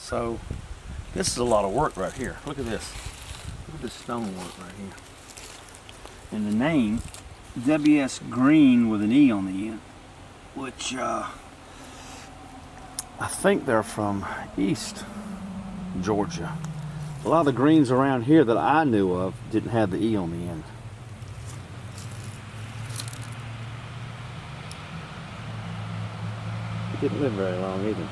So this is a lot of work right here. Look at this. Look at this stonework right here. And the name, W.S. Green with an E on the end, which I think they're from East Georgia. A lot of the Greens around here that I knew of didn't have the E on the end. He didn't live very long either.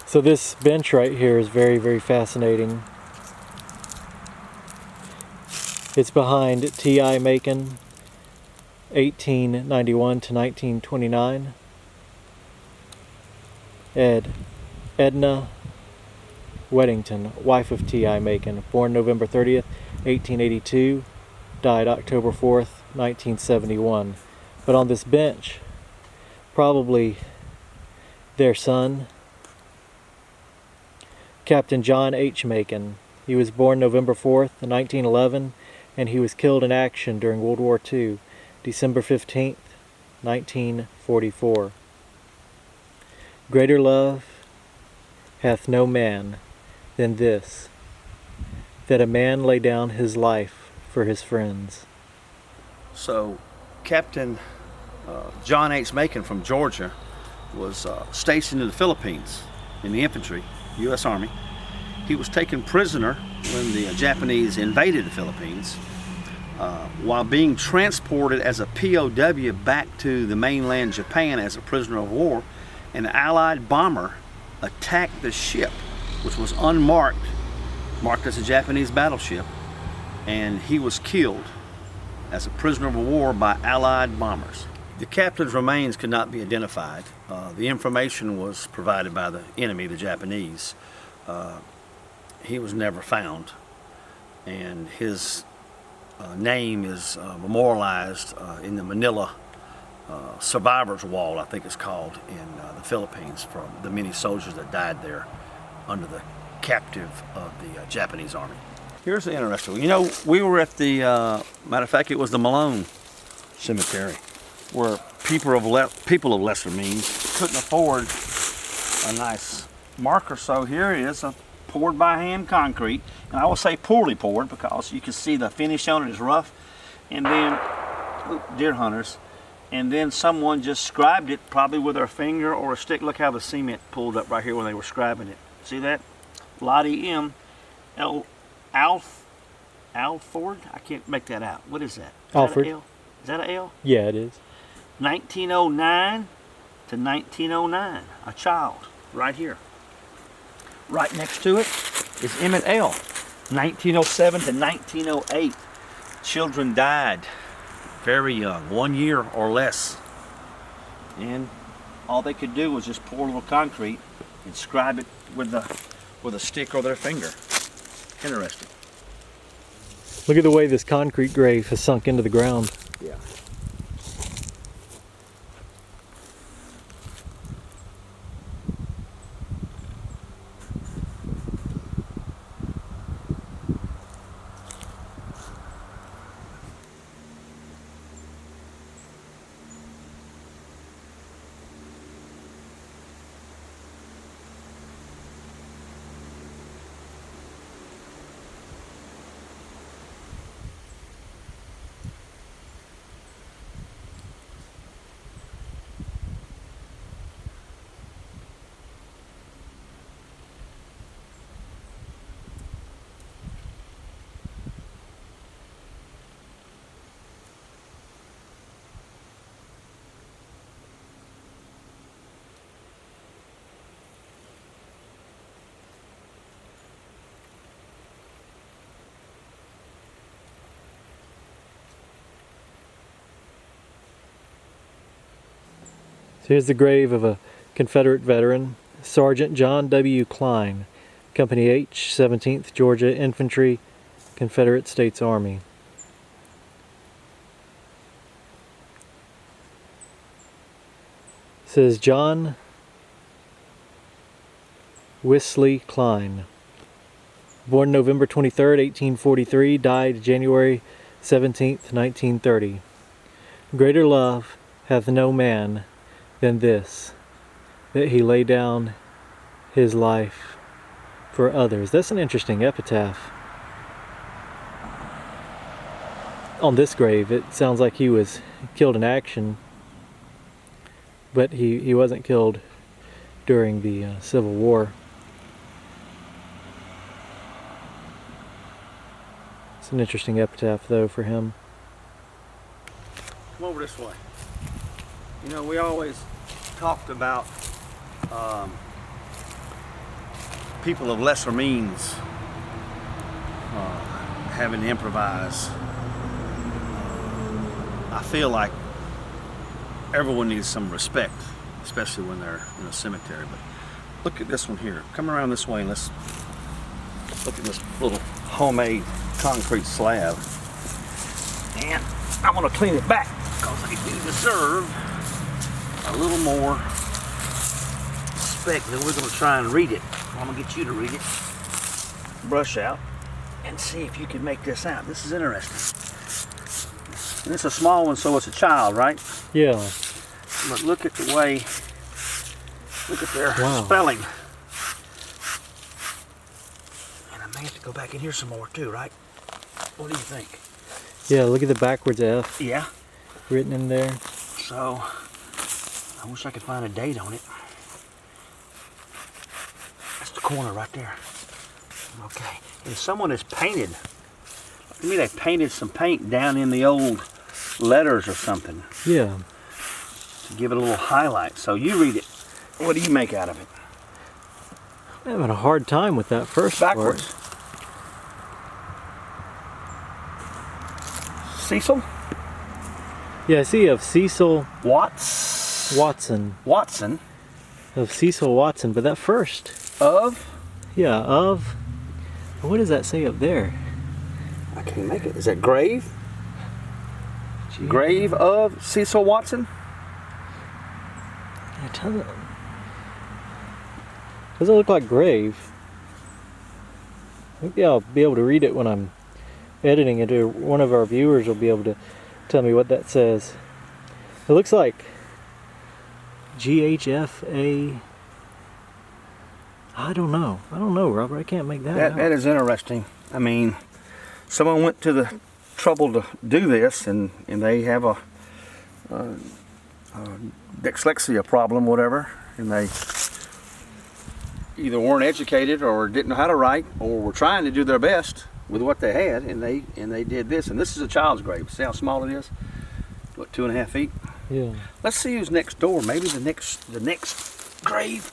So this bench right here is very, very fascinating. It's behind T.I. Macon, 1891 to 1929. Edna Weddington, wife of T.I. Macon, born November 30th, 1882, died October 4th, 1971. But on this bench, probably their son, Captain John H. Macon. He was born November 4th, 1911, and he was killed in action during World War II, December 15th, 1944. Greater love hath no man than this, that a man lay down his life for his friends. So Captain John H. Macon from Georgia was stationed in the Philippines in the infantry, U.S. Army. He was taken prisoner when the Japanese invaded the Philippines. While being transported as a POW back to the mainland Japan as a prisoner of war, an Allied bomber attacked the ship, which was unmarked, marked as a Japanese battleship, and he was killed as a prisoner of war by Allied bombers. The captain's remains could not be identified. The information was provided by the enemy, the Japanese. He was never found, and his name is memorialized in the Manila Survivors Wall, I think it's called, in the Philippines, for the many soldiers that died there under the captive of the Japanese Army. Here's the interesting one. You know, we were at the, matter of fact, it was the Malone Cemetery, where people of lesser means couldn't afford a nice marker. So here it is, poured by hand concrete, and I will say poorly poured because you can see the finish on it is rough. And then, deer hunters, and then someone just scribed it probably with their finger or a stick. Look how the cement pulled up right here when they were scribing it. See that? Lottie M. Alford? I can't make that out. What is that? Alford. Is that an L? Yeah, it is. 1909 to 1909. A child right here. Right next to it is Emmett L. 1907 to 1908. Children died very young, 1 year or less. And all they could do was just pour a little concrete and scribe it with a stick or their finger. Interesting. Look at the way this concrete grave has sunk into the ground. Yeah. So here's the grave of a Confederate veteran, Sergeant John W. Klein, Company H, 17th Georgia Infantry, Confederate States Army. It says John Wesley Klein, born November 23rd, 1843, died January 17th, 1930. Greater love hath no man than this, that he laid down his life for others. That's an interesting epitaph. On this grave, it sounds like he was killed in action, but he wasn't killed during the Civil War. It's an interesting epitaph, though, for him. Come over this way. You know, we always talked about people of lesser means having to improvise. I feel like everyone needs some respect, especially when they're in a cemetery. But look at this one here. Come around this way and let's look at this little homemade concrete slab. And I want to clean it back because they do deserve a little more respect. Then we're going to try and read it. I'm going to get you to read it. Brush out and see if you can make this out. This is interesting. And it's a small one, so it's a child, right? Yeah. But look at the way, look at their Wow. spelling. And I may have to go back in here some more too, right? What do you think? Yeah, look at the backwards F Yeah. written in there. So, I wish I could find a date on it. That's the corner right there. Okay. And someone has painted, to me they painted some paint down in the old letters or something Yeah. to give it a little highlight. So you read it. What do you make out of it? I'm having a hard time with that first Backwards. part. Cecil Yeah, I see of Cecil Watson. Watson. Of Cecil Watson, but that first. Of? Yeah, of. What does that say up there? I can't make it. Is that grave? Gee, Grave of Cecil Watson? It doesn't look like grave. Maybe I'll be able to read it when I'm editing it, or one of our viewers will be able to tell me what that says. It looks like GHFA. I don't know, Robert. I can't make that out. That is interesting. I mean, someone went to the trouble to do this, and they have a dyslexia problem, whatever, and they either weren't educated or didn't know how to write, or were trying to do their best with what they had, and they did this. And this is a child's grave. See how small it is? What, 2.5 feet? Yeah. Let's see who's next door. Maybe the next grave.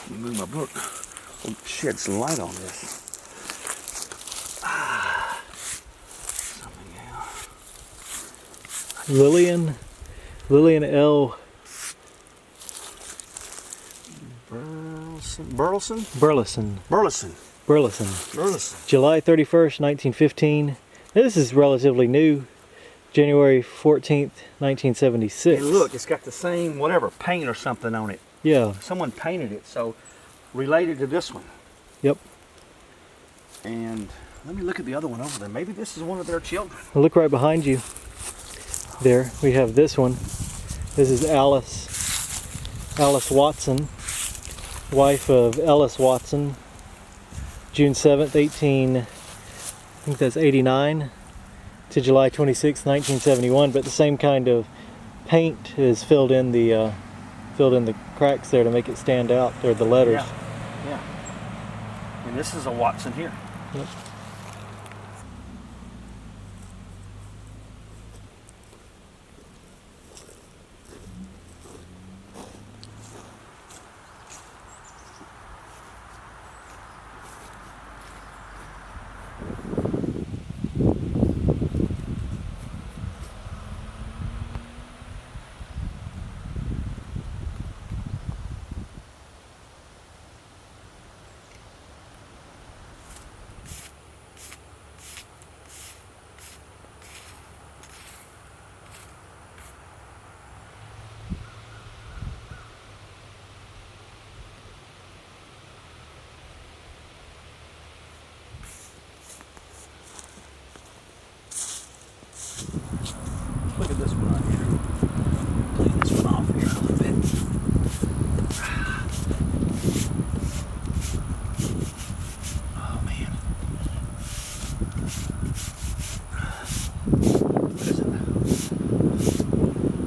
Let me move my book. I'll shed some light on this. Something else. Lillian L. Burleson. July 31st, 1915. This is relatively new. January 14th, 1976. And look, it's got the same whatever paint or something on it. Yeah. Someone painted it, so related to this one. Yep. And let me look at the other one over there. Maybe this is one of their children. Look right behind you. There, we have this one. This is Alice Watson, wife of Ellis Watson. June 7th, 89 to July 26th, 1971. But the same kind of paint is filled in the cracks there to make it stand out. There are the letters. Yeah. And this is a Watson here. Yep. What is it?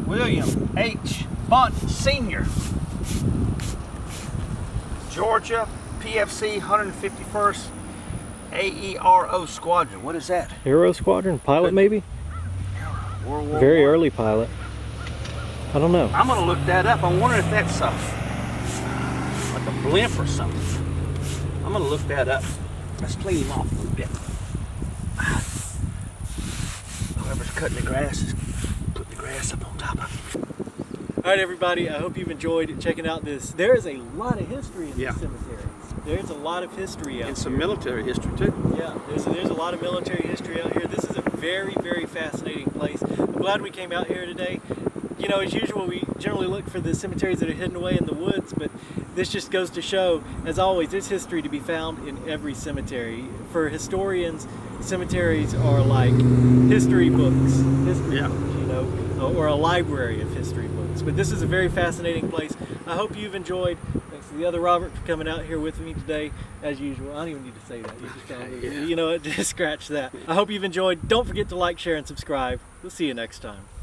William H. Bunt Sr. Georgia PFC 151st AERO Squadron. What is that? Aero Squadron pilot, maybe? World War Very I. early pilot. I don't know. I'm gonna look that up. I'm wondering if that's like a blimp or something. I'm gonna look that up. Let's clean him off a little bit. Whoever's cutting the grass is putting the grass up on top of it. All right, everybody. I hope you've enjoyed checking out this. There is a lot of history in Yeah. these cemeteries. There's a lot of history out And here. some military history too. Yeah, there's a lot of military history out here. This is a very, very fascinating place. I'm glad we came out here today. You know, as usual, we generally look for the cemeteries that are hidden away in the woods, but this just goes to show, as always, there's history to be found in every cemetery. For historians, cemeteries are like history books, Yeah. you know, or a library of history books. But this is a very fascinating place. I hope you've enjoyed. Thanks to the other Robert for coming out here with me today, as usual. I don't even need to say that. You just kind of, Yeah. you know what, just scratch that. I hope you've enjoyed. Don't forget to like, share, and subscribe. We'll see you next time.